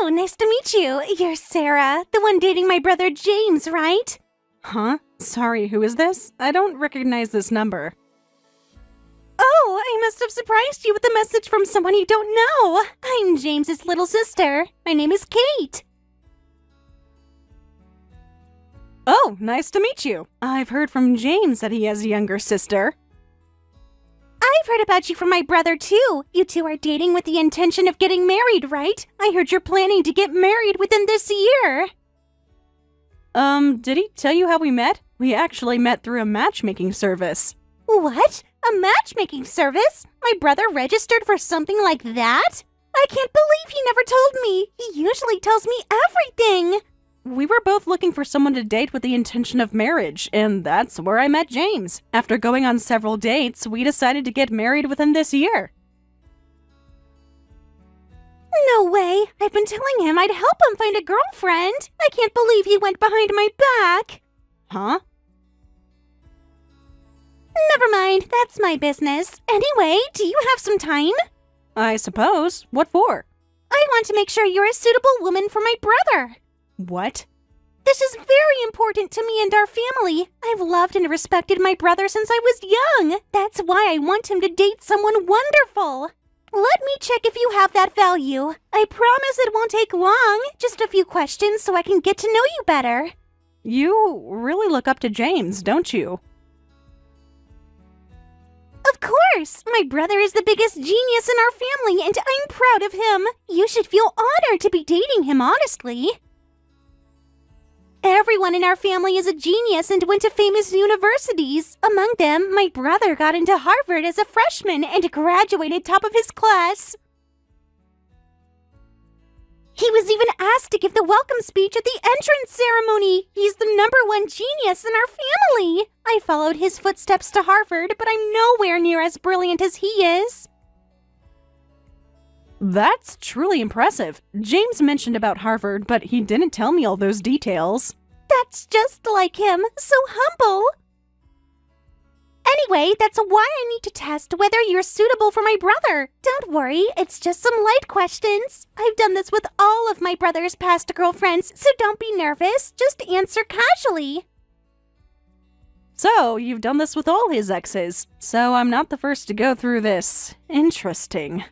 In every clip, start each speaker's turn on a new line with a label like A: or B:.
A: Oh, nice to meet you. You're Sarah, the one dating my brother James, right?
B: Huh? Sorry, who is this? I don't recognize this number.
A: Oh, I must have surprised you with a message from someone you don't know. I'm James's little sister. My name is Kate.
B: Oh, nice to meet you. I've heard from James that he has a younger sister.
A: I've heard about you from my brother, too. You two are dating with the intention of getting married, right? I heard you're planning to get married within this year.
B: Did he tell you how we met? We actually met through a matchmaking service.
A: What? A matchmaking service? My brother registered for something like that? I can't believe he never told me. He usually tells me everything.
B: We were both looking for someone to date with the intention of marriage, and that's where I met James. After going on several dates, we decided to get married within this year.
A: No way! I've been telling him I'd help him find a girlfriend. I can't believe he went behind my back.
B: Huh?
A: Never mind, that's my business. Anyway, do you have some time?
B: I suppose. What for?
A: I want to make sure you're a suitable woman for my brother.
B: What?
A: This is very important to me and our family. I've loved and respected my brother since I was young. That's why I want him to date someone wonderful. Let me check if you have that value. I promise it won't take long. Just a few questions so I can get to know you better.
B: You really look up to James, don't you?
A: Of course! My brother is the biggest genius in our family, and I'm proud of him. You should feel honored to be dating him, honestly. Everyone in our family is a genius and went to famous universities. Among them, my brother got into Harvard as a freshman and graduated top of his class. He was even asked to give the welcome speech at the entrance ceremony. He's the #1 genius in our family. I followed his footsteps to Harvard, but I'm nowhere near as brilliant as he is.
B: That's truly impressive. James mentioned about Harvard, but he didn't tell me all those details.
A: That's just like him, so humble. Anyway, that's why I need to test whether you're suitable for my brother. Don't worry, it's just some light questions. I've done this with all of my brother's past girlfriends, so don't be nervous. Just answer casually.
B: So, you've done this with all his exes, so I'm not the first to go through this. Interesting.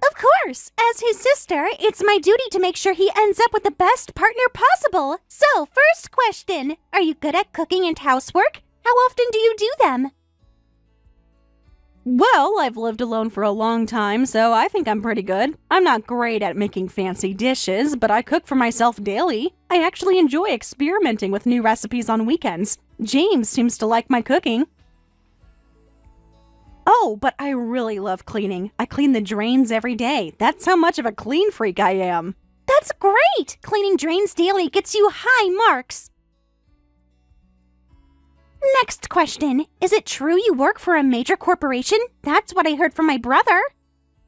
A: Of course! As his sister, it's my duty to make sure he ends up with the best partner possible. So, first question. Are you good at cooking and housework? How often do you do them?
B: Well, I've lived alone for a long time, so I think I'm pretty good. I'm not great at making fancy dishes, but I cook for myself daily. I actually enjoy experimenting with new recipes on weekends. James seems to like my cooking. Oh, but I really love cleaning. I clean the drains every day. That's how much of a clean freak I am.
A: That's great! Cleaning drains daily gets you high marks. Next question. Is it true you work for a major corporation? That's what I heard from my brother.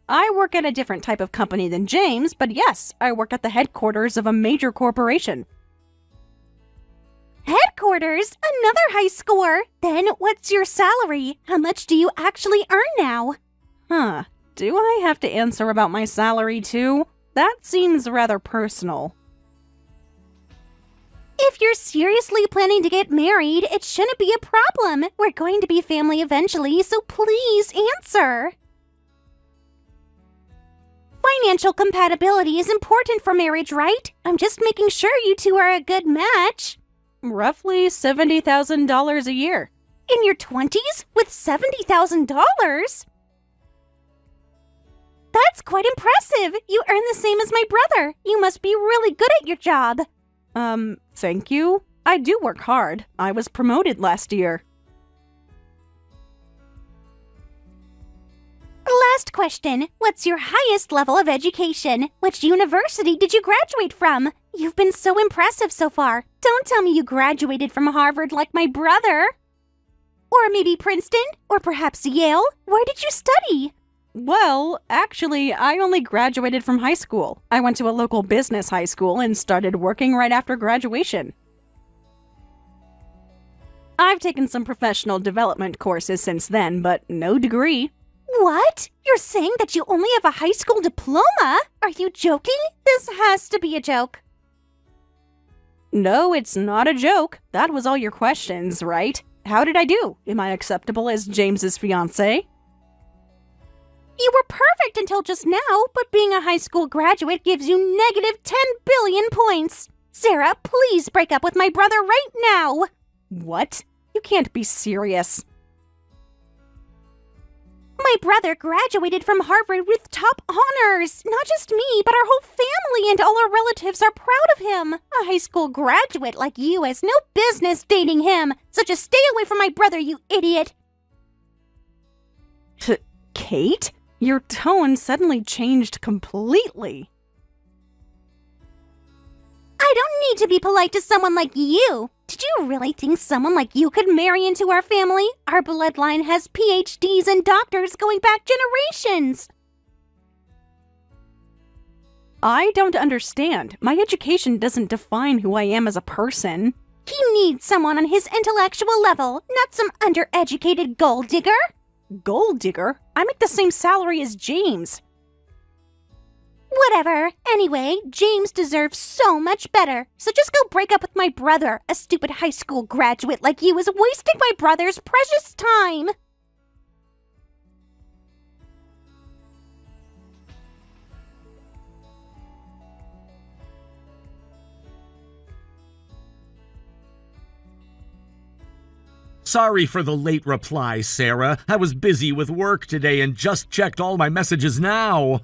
B: I work at a different type of company than James, but yes, I work at the headquarters of a major corporation.
A: Headquarters? Another high score. Then what's your salary? How much do you actually earn now?
B: Huh. Do I have to answer about my salary too? That seems rather personal.
A: If you're seriously planning to get married, it shouldn't be a problem. We're going to be family eventually, so please answer. Financial compatibility is important for marriage, right? I'm just making sure you two are a good match.
B: Roughly $70,000 a year.
A: In your 20s? With $70,000? That's quite impressive. You earn the same as my brother. You must be really good at your job.
B: Thank you. I do work hard. I was promoted last year.
A: Last question. What's your highest level of education? Which university did you graduate from? You've been so impressive so far. Don't tell me you graduated from Harvard like my brother. Or maybe Princeton? Or perhaps Yale? Where did you study?
B: Well, actually, I only graduated from high school. I went to a local business high school and started working right after graduation. I've taken some professional development courses since then, but no degree.
A: What? You're saying that you only have a high school diploma? Are you joking? This has to be a joke.
B: No, it's not a joke. That was all your questions, right? How did I do? Am I acceptable as James's fiancé?
A: You were perfect until just now, but being a high school graduate gives you negative 10 billion points. Sarah, please break up with my brother right now.
B: What? You can't be serious.
A: My brother graduated from Harvard with top honors. Not just me, but our whole family and all our relatives are proud of him. A high school graduate like you has no business dating him. So just stay away from my brother, you idiot.
B: Kate? Your tone suddenly changed completely.
A: I don't need to be polite to someone like you. Did you really think someone like you could marry into our family? Our bloodline has PhDs and doctors going back generations.
B: I don't understand. My education doesn't define who I am as a person.
A: He needs someone on his intellectual level, not some undereducated gold digger.
B: Gold digger? I make the same salary as James.
A: Whatever. Anyway, James deserves so much better. So just go break up with my brother. A stupid high school graduate like you is wasting my brother's precious time.
C: Sorry for the late reply, Sarah. I was busy with work today and just checked all my messages now.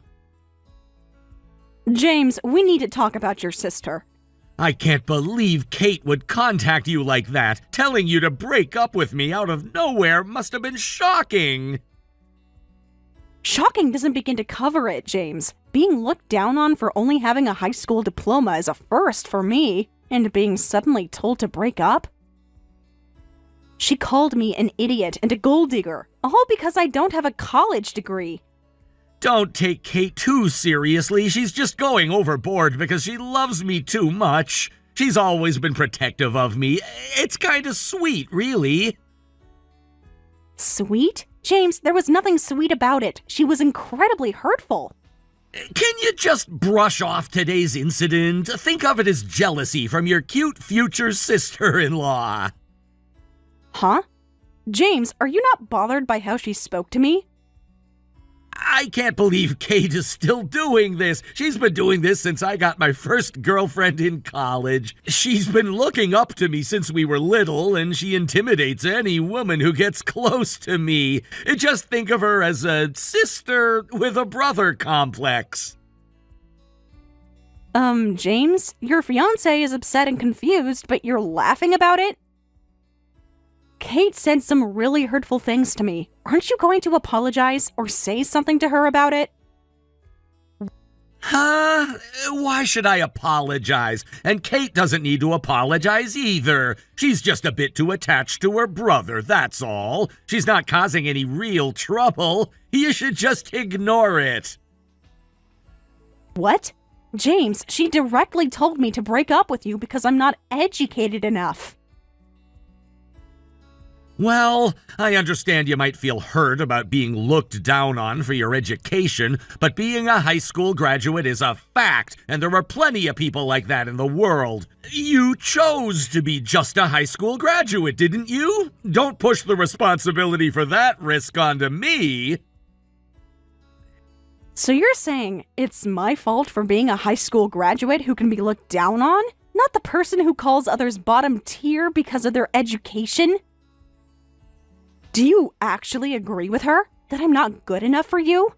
B: James, we need to talk about your sister.
C: I can't believe Kate would contact you like that. Telling you to break up with me out of nowhere must have been shocking.
B: Shocking doesn't begin to cover it, James. Being looked down on for only having a high school diploma is a first for me, and being suddenly told to break up? She called me an idiot and a gold digger, all because I don't have a college degree.
C: Don't take Kate too seriously. She's just going overboard because she loves me too much. She's always been protective of me. It's kinda sweet, really.
B: Sweet? James, there was nothing sweet about it. She was incredibly hurtful.
C: Can you just brush off today's incident? Think of it as jealousy from your cute future sister-in-law.
B: Huh? James, are you not bothered by how she spoke to me?
C: I can't believe Kate is still doing this. She's been doing this since I got my first girlfriend in college. She's been looking up to me since we were little, and she intimidates any woman who gets close to me. Just think of her as a sister with a brother complex.
B: James, your fiancé is upset and confused, but you're laughing about it? Kate said some really hurtful things to me. Aren't you going to apologize or say something to her about it?
C: Huh? Why should I apologize? And Kate doesn't need to apologize either. She's just a bit too attached to her brother, that's all. She's not causing any real trouble. You should just ignore it.
B: What? James, she directly told me to break up with you because I'm not educated enough.
C: Well, I understand you might feel hurt about being looked down on for your education, but being a high school graduate is a fact, and there are plenty of people like that in the world. You chose to be just a high school graduate, didn't you? Don't push the responsibility for that risk onto me.
B: So you're saying it's my fault for being a high school graduate who can be looked down on? Not the person who calls others bottom tier because of their education? Do you actually agree with her? That I'm not good enough for you?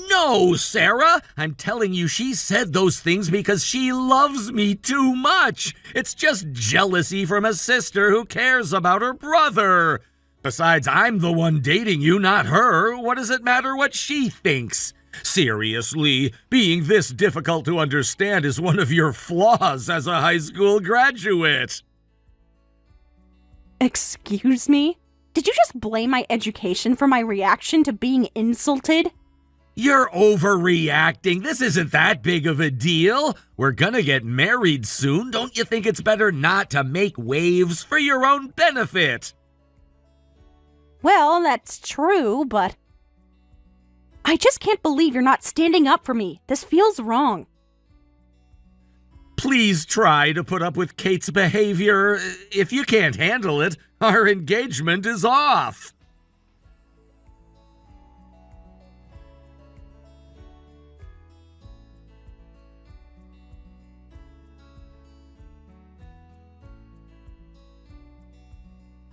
C: No, Sarah. I'm telling you she said those things because she loves me too much. It's just jealousy from a sister who cares about her brother. Besides, I'm the one dating you, not her. What does it matter what she thinks? Seriously, being this difficult to understand is one of your flaws as a high school graduate.
B: Excuse me? Did you just blame my education for my reaction to being insulted?
C: You're overreacting. This isn't that big of a deal. We're gonna get married soon. Don't you think it's better not to make waves for your own benefit?
B: Well, that's true, but... I just can't believe you're not standing up for me. This feels wrong.
C: Please try to put up with Kate's behavior. If you can't handle it, our engagement is off.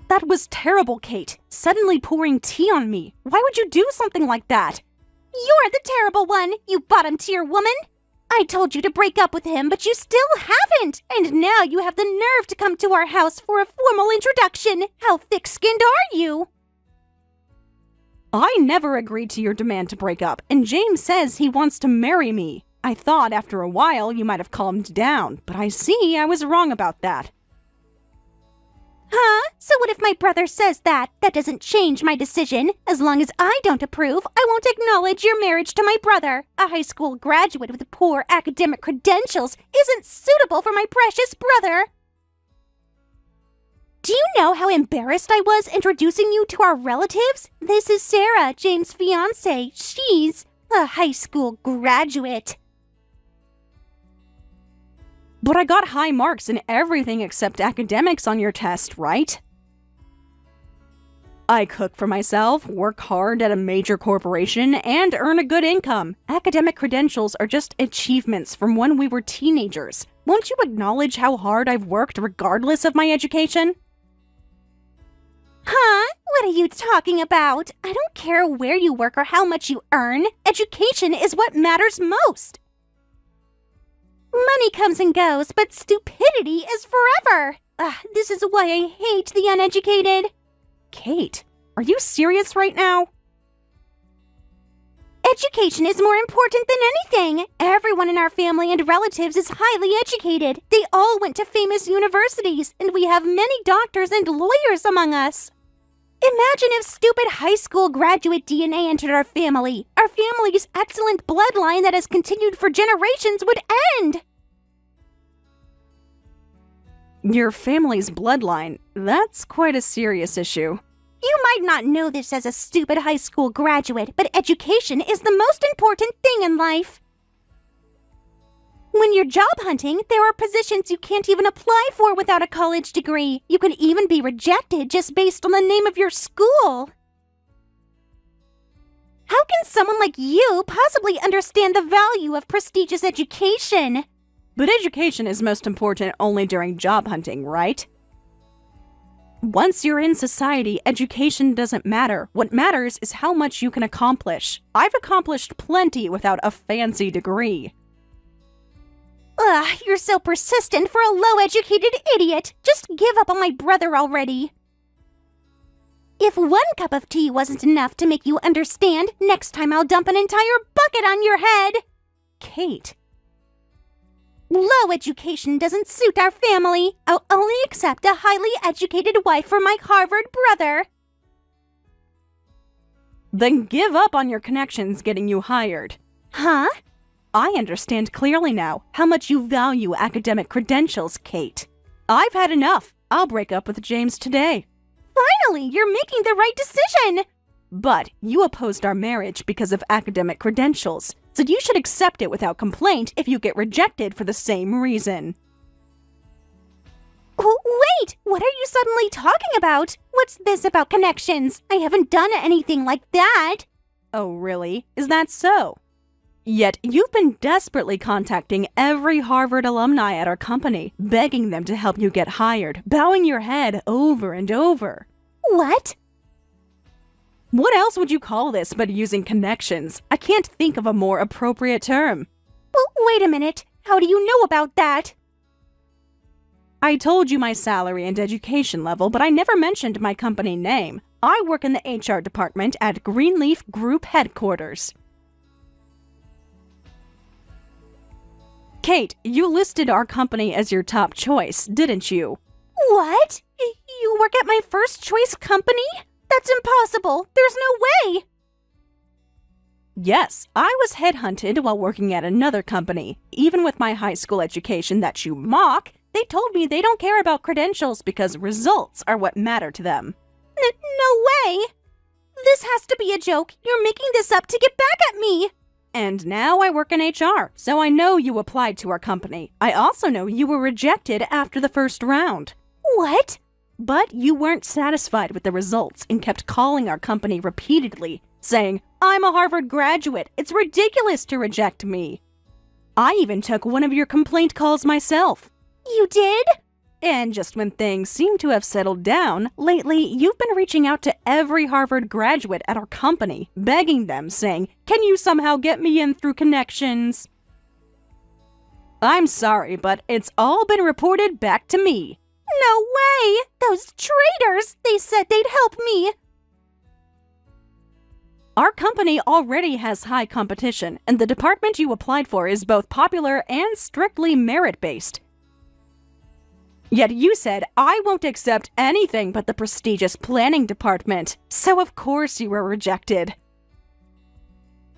B: That was terrible, Kate. Suddenly pouring tea on me. Why would you do something like that?
A: You're the terrible one, you bottom-tier woman! I told you to break up with him, but you still haven't! And now you have the nerve to come to our house for a formal introduction! How thick-skinned are you?
B: I never agreed to your demand to break up, and James says he wants to marry me. I thought after a while you might have calmed down, but I see I was wrong about that.
A: Huh? So what if my brother says that? That doesn't change my decision. As long as I don't approve, I won't acknowledge your marriage to my brother. A high school graduate with poor academic credentials isn't suitable for my precious brother. Do you know how embarrassed I was introducing you to our relatives? This is Sarah, James' fiancé. She's a high school graduate.
B: But I got high marks in everything except academics on your test, right? I cook for myself, work hard at a major corporation, and earn a good income. Academic credentials are just achievements from when we were teenagers. Won't you acknowledge how hard I've worked regardless of my education?
A: Huh? What are you talking about? I don't care where you work or how much you earn. Education is what matters most. Money comes and goes, but stupidity is forever. This is why I hate the uneducated.
B: Kate, are you serious right now?
A: Education is more important than anything. Everyone in our family and relatives is highly educated. They all went to famous universities, and we have many doctors and lawyers among us. Imagine if stupid high school graduate DNA entered our family. Our family's excellent bloodline that has continued for generations would end.
B: Your family's bloodline? That's quite a serious issue.
A: You might not know this as a stupid high school graduate, but education is the most important thing in life. When you're job hunting, there are positions you can't even apply for without a college degree. You can even be rejected just based on the name of your school. How can someone like you possibly understand the value of prestigious education?
B: But education is most important only during job hunting, right? Once you're in society, education doesn't matter. What matters is how much you can accomplish. I've accomplished plenty without a fancy degree.
A: Ugh, you're so persistent for a low-educated idiot. Just give up on my brother already. If one cup of tea wasn't enough to make you understand, next time I'll dump an entire bucket on your head.
B: Kate.
A: Low education doesn't suit our family. I'll only accept a highly educated wife for my Harvard brother.
B: Then give up on your connections getting you hired.
A: Huh?
B: I understand clearly now how much you value academic credentials, Kate. I've had enough. I'll break up with James today.
A: Finally, you're making the right decision.
B: But you opposed our marriage because of academic credentials, so you should accept it without complaint if you get rejected for the same reason.
A: Wait, what are you suddenly talking about? What's this about connections? I haven't done anything like that.
B: Oh, really? Is that so? Yet you've been desperately contacting every Harvard alumni at our company, begging them to help you get hired, bowing your head over and over.
A: What?
B: What else would you call this but using connections? I can't think of a more appropriate term.
A: Wait a minute. How do you know about that?
B: I told you my salary and education level, but I never mentioned my company name. I work in the HR department at Greenleaf Group headquarters. Kate, you listed our company as your top choice, didn't you?
A: What? You work at my first choice company? That's impossible. There's no way.
B: Yes, I was headhunted while working at another company. Even with my high school education that you mock, they told me they don't care about credentials because results are what matter to them.
A: No way. This has to be a joke. You're making this up to get back at me.
B: And now I work in HR, so I know you applied to our company. I also know you were rejected after the first round.
A: What?
B: But you weren't satisfied with the results and kept calling our company repeatedly, saying, "I'm a Harvard graduate. It's ridiculous to reject me." I even took one of your complaint calls myself.
A: You did?
B: And just when things seem to have settled down, lately you've been reaching out to every Harvard graduate at our company, begging them, saying, "Can you somehow get me in through connections?" I'm sorry, but it's all been reported back to me.
A: No way! Those traitors! They said they'd help me!
B: Our company already has high competition, and the department you applied for is both popular and strictly merit-based. Yet you said, "I won't accept anything but the prestigious planning department," so of course you were rejected.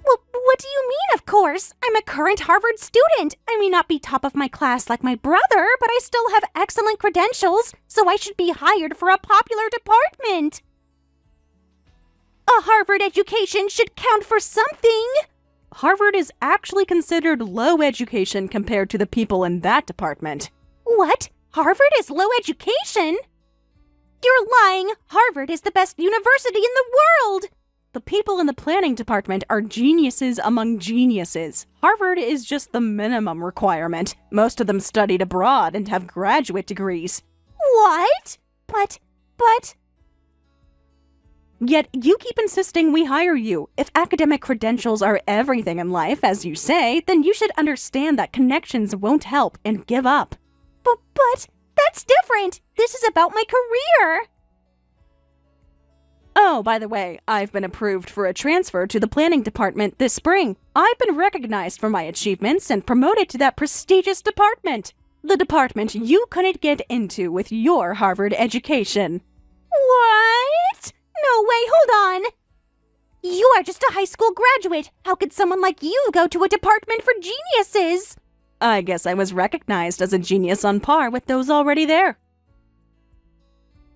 A: Well, what do you mean, of course? I'm a current Harvard student. I may not be top of my class like my brother, but I still have excellent credentials, so I should be hired for a popular department. A Harvard education should count for something.
B: Harvard is actually considered low education compared to the people in that department.
A: What? Harvard is low education? You're lying. Harvard is the best university in the world.
B: The people in the planning department are geniuses among geniuses. Harvard is just the minimum requirement. Most of them studied abroad and have graduate degrees.
A: What? But...
B: Yet you keep insisting we hire you. If academic credentials are everything in life, as you say, then you should understand that connections won't help and give up.
A: But that's different. This is about my career.
B: Oh, by the way, I've been approved for a transfer to the planning department this spring. I've been recognized for my achievements and promoted to that prestigious department. The department you couldn't get into with your Harvard education.
A: What? No way, hold on. You are just a high school graduate. How could someone like you go to a department for geniuses?
B: I guess I was recognized as a genius on par with those already there.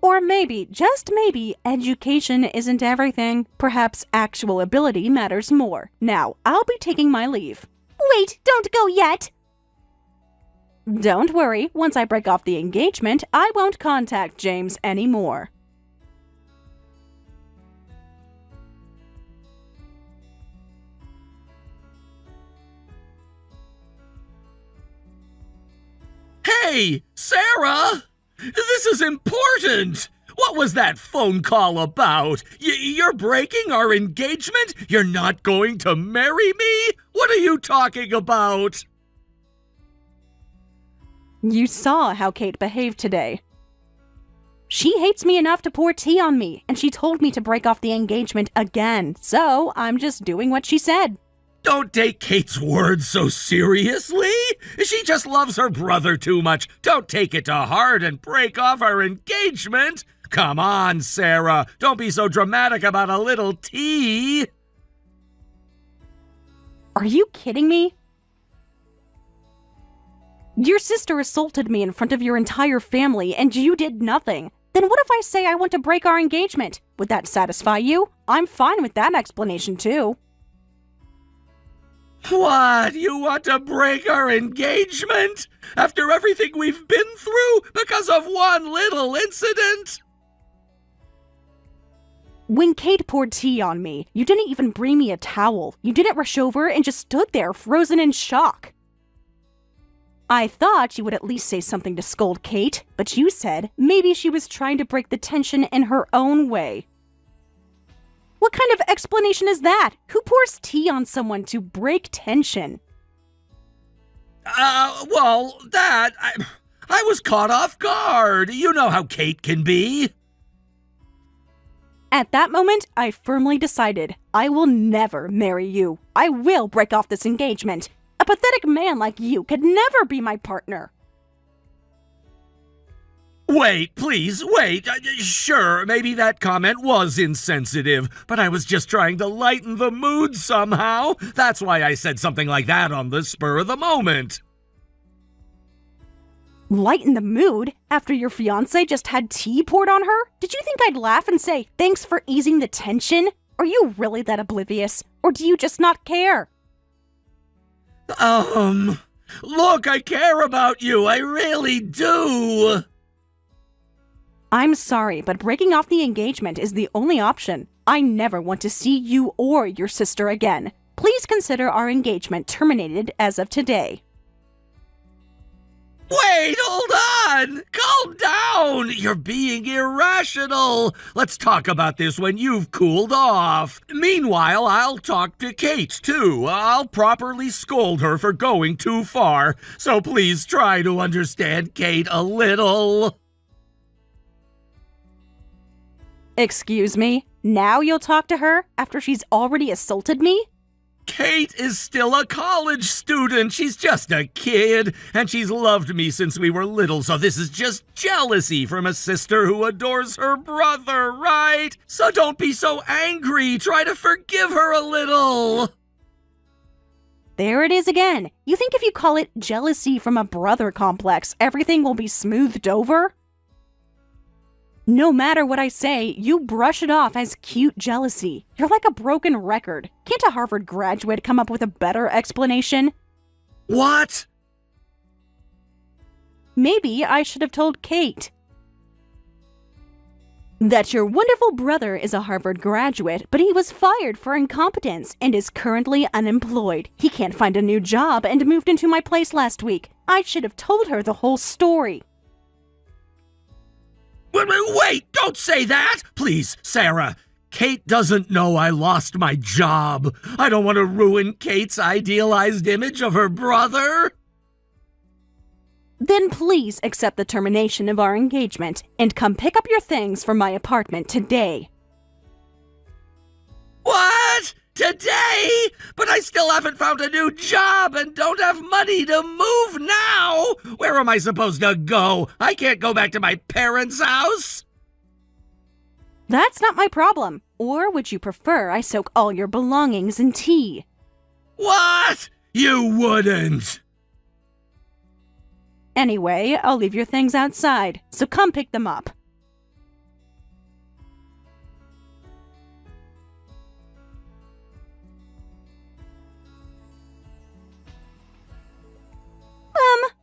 B: Or maybe, just maybe, education isn't everything. Perhaps actual ability matters more. Now, I'll be taking my leave.
A: Wait, don't go yet.
B: Don't worry, once I break off the engagement, I won't contact James anymore.
C: Hey, Sarah! This is important! What was that phone call about? You're breaking our engagement? You're not going to marry me? What are you talking about?
B: You saw how Kate behaved today. She hates me enough to pour tea on me, and she told me to break off the engagement again, so I'm just doing what she said.
C: Don't take Kate's words so seriously. She just loves her brother too much. Don't take it to heart and break off our engagement. Come on, Sarah. Don't be so dramatic about a little tea.
B: Are you kidding me? Your sister assaulted me in front of your entire family, and you did nothing. Then what if I say I want to break our engagement? Would that satisfy you? I'm fine with that explanation, too.
C: What? You want to break our engagement? After everything we've been through because of one little incident?
B: When Kate poured tea on me, you didn't even bring me a towel. You didn't rush over and just stood there frozen in shock. I thought you would at least say something to scold Kate, but you said maybe she was trying to break the tension in her own way. What kind of explanation is that? Who pours tea on someone to break tension?
C: I was caught off guard. You know how Kate can be.
B: At that moment, I firmly decided I will never marry you. I will break off this engagement. A pathetic man like you could never be my partner.
C: Wait, please, wait. Sure, maybe that comment was insensitive, but I was just trying to lighten the mood somehow. That's why I said something like that on the spur of the moment.
B: Lighten the mood? After your fiancé just had tea poured on her? Did you think I'd laugh and say, "Thanks for easing the tension"? Are you really that oblivious? Or do you just not care?
C: Look, I care about you. I really do.
B: I'm sorry, but breaking off the engagement is the only option. I never want to see you or your sister again. Please consider our engagement terminated as of today.
C: Wait, hold on! Calm down! You're being irrational! Let's talk about this when you've cooled off. Meanwhile, I'll talk to Kate, too. I'll properly scold her for going too far. So please try to understand Kate a little.
B: Excuse me? Now you'll talk to her after she's already assaulted me?
C: Kate is still a college student. She's just a kid, and she's loved me since we were little, so this is just jealousy from a sister who adores her brother, right? So don't be so angry. Try to forgive her a little.
B: There it is again. You think if you call it jealousy from a brother complex, everything will be smoothed over? No matter what I say, you brush it off as cute jealousy. You're like a broken record. Can't a Harvard graduate come up with a better explanation?
C: What?
B: Maybe I should have told Kate that your wonderful brother is a Harvard graduate, but he was fired for incompetence and is currently unemployed. He can't find a new job and moved into my place last week. I should have told her the whole story.
C: Wait, don't say that! Please, Sarah. Kate doesn't know I lost my job. I don't want to ruin Kate's idealized image of her brother.
B: Then please accept the termination of our engagement and come pick up your things from my apartment today.
C: What? Today? But I still haven't found a new job and don't have money to move now. Where am I supposed to go? I can't go back to my parents' house.
B: That's not my problem. Or would you prefer I soak all your belongings in tea?
C: What? You wouldn't.
B: Anyway, I'll leave your things outside, so come pick them up.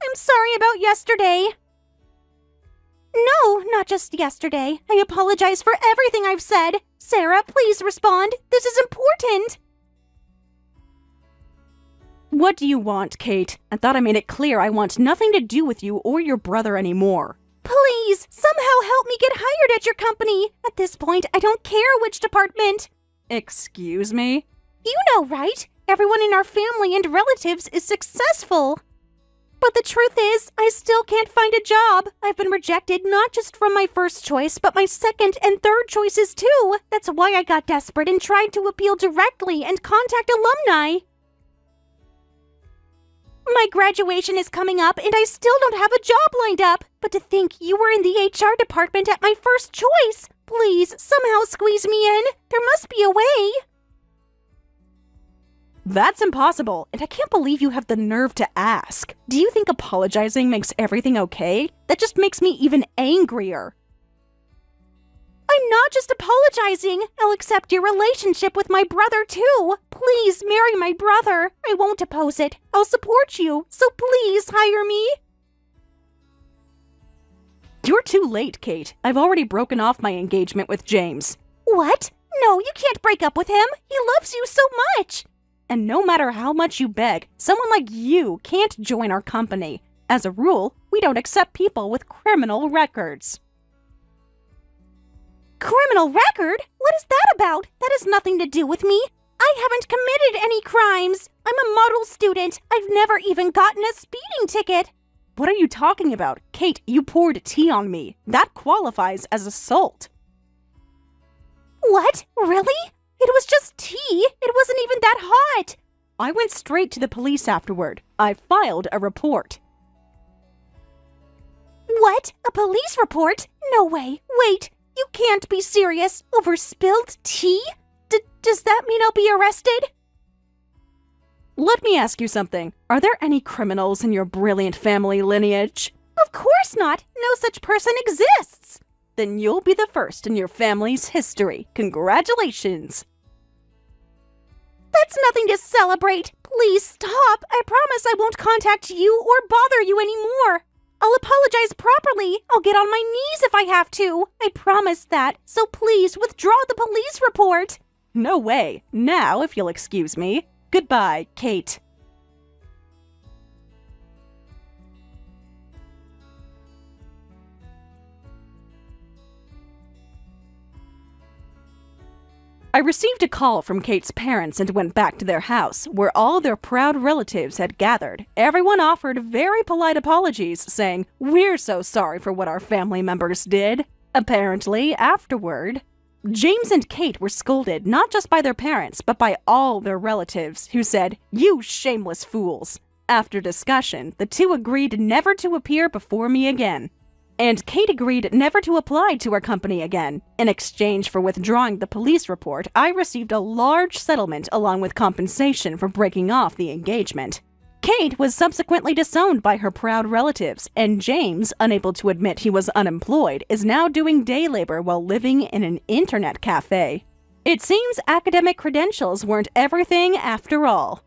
A: I'm sorry about yesterday. No, not just yesterday. I apologize for everything I've said. Sarah, please respond. This is important.
B: What do you want, Kate? I thought I made it clear I want nothing to do with you or your brother anymore.
A: Please, somehow help me get hired at your company. At this point, I don't care which department.
B: Excuse me?
A: You know, right? Everyone in our family and relatives is successful. But the truth is, I still can't find a job. I've been rejected not just from my first choice, but my second and third choices too. That's why I got desperate and tried to appeal directly and contact alumni. My graduation is coming up and I still don't have a job lined up. But to think you were in the HR department at my first choice. Please, somehow squeeze me in. There must be a way.
B: That's impossible, and I can't believe you have the nerve to ask. Do you think apologizing makes everything okay? That just makes me even angrier.
A: I'm not just apologizing. I'll accept your relationship with my brother too. Please marry my brother. I won't oppose it. I'll support you, so please hire me.
B: You're too late, Kate. I've already broken off my engagement with James.
A: What? No, you can't break up with him. He loves you so much.
B: And no matter how much you beg, someone like you can't join our company. As a rule, we don't accept people with criminal records.
A: Criminal record? What is that about? That has nothing to do with me. I haven't committed any crimes. I'm a model student. I've never even gotten a speeding ticket.
B: What are you talking about? Kate, you poured tea on me. That qualifies as assault.
A: What? Really? It was just tea. It wasn't even that hot.
B: I went straight to the police afterward. I filed a report.
A: What? A police report? No way. Wait, you can't be serious. Over spilled tea? Does that mean I'll be arrested?
B: Let me ask you something. Are there any criminals in your brilliant family lineage?
A: Of course not. No such person exists.
B: Then you'll be the first in your family's history. Congratulations.
A: That's nothing to celebrate. Please stop. I promise I won't contact you or bother you anymore. I'll apologize properly. I'll get on my knees if I have to. I promise that. So please withdraw the police report.
B: No way. Now, if you'll excuse me. Goodbye, Kate. I received a call from Kate's parents and went back to their house, where all their proud relatives had gathered. Everyone offered very polite apologies, saying, "We're so sorry for what our family members did." Apparently, afterward, James and Kate were scolded not just by their parents, but by all their relatives, who said, "You shameless fools." After discussion, the two agreed never to appear before me again. And Kate agreed never to apply to our company again. In exchange for withdrawing the police report, I received a large settlement along with compensation for breaking off the engagement. Kate was subsequently disowned by her proud relatives, and James, unable to admit he was unemployed, is now doing day labor while living in an internet cafe. It seems academic credentials weren't everything after all.